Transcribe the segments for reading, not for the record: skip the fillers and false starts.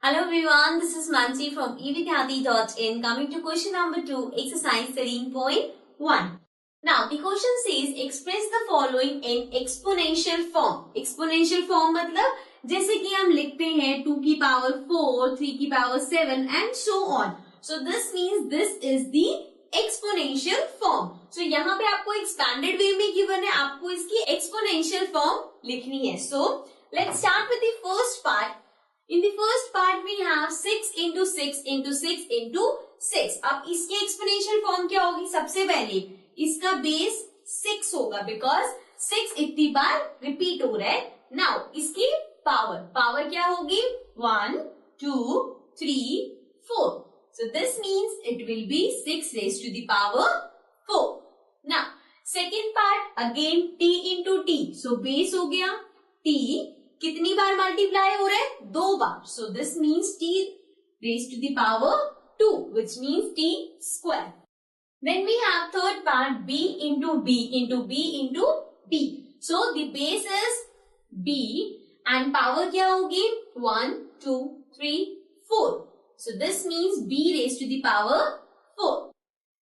Hello everyone, this is Mansi from evidyati.in. Coming to question number 2, exercise 13.1. Now the question says express the following in exponential form. Exponential form मतलब जैसे कि हम लिखते हैं 2 की power 4, 3 की power 7 and so on. So this means this is the exponential form. So यहाँ पे आपको expanded way में given है, आपको इसकी exponential form लिखनी है. So let's start with the first part. In the first part we have 6 into 6 into 6 into 6. अब इसकी एक्सपोनेंशियल फॉर्म क्या होगी? सबसे पहले इसका बेस 6 होगा बिकॉज 6 इतनी बार रिपीट हो रहा है. नाउ इसकी पावर क्या होगी? 1 2 3 4. So this means it will be 6 raised to the power 4. Now second part again t into t. So base हो गया t, कितनी बार मल्टीप्लाई हो रहा है? 2 बार. So this means t raise to the power 2 which means t square. Then we have third part b into b into b into d. So the base is b and power क्या होगी? 1 2 3 4. So this means b raise to the power 4.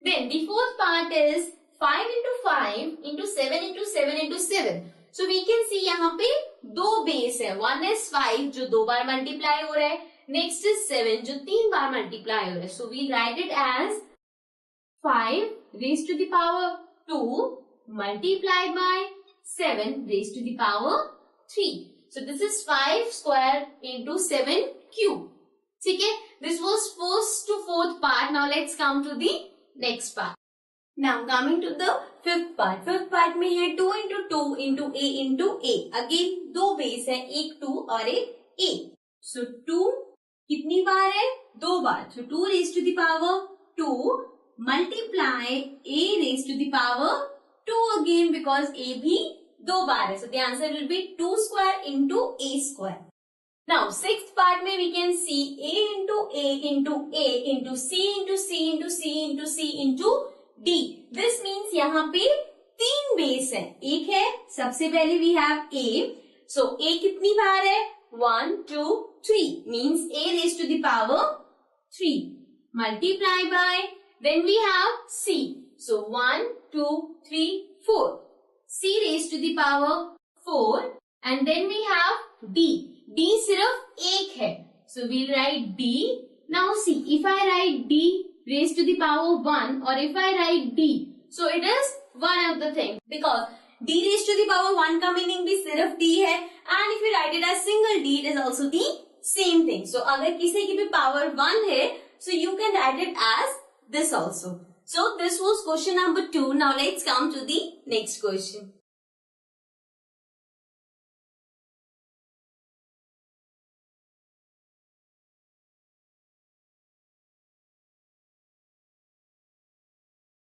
Then the fourth part is 5 into 5 into 7 into 7 into 7. So we can सी यहाँ पे दो base है. One is 5 जो 2 बार multiply हो रहा है, नेक्स्ट इज 7 जो 3 बार मल्टीप्लाई हो रहा है. So we write it as 5 raise to the power 2 multiply by 7 raise to the power 3. So this is 5 square into 7 cube. ठीक है, this was first to fourth part. Now let's come to the next part. Now coming to the fifth part. Fifth part में है 2 into 2 into a into a. Again दो base है, एक 2 और एक a. So 2 कितनी बार है? 2 बार. So 2 raised to the power 2 multiply a raised to the power 2 again because a भी 2 बार है. So the answer will be 2 square into a square. Now sixth part में we can see a into a into a into c into c into c into c into D. This means यहाँ पे 3 base है. एक है सबसे पहले we have A. So A कितनी बार है? 1 2 3 means A raised to the power 3 multiply by then we have C. So 1 2 3 4 C raised to the power 4 and then we have D. D सिर्फ एक है. So we'll write D. Now see if I write D raised to the power 1 or if I write D, so it is one of the thing because D raised to the power 1 का meaning भी सिर्फ D है and if you write it as single D it is also the same thing. So अगर किसी की भी power 1 है so you can write it as this also. So this was question number 2. Now let's come to the next question.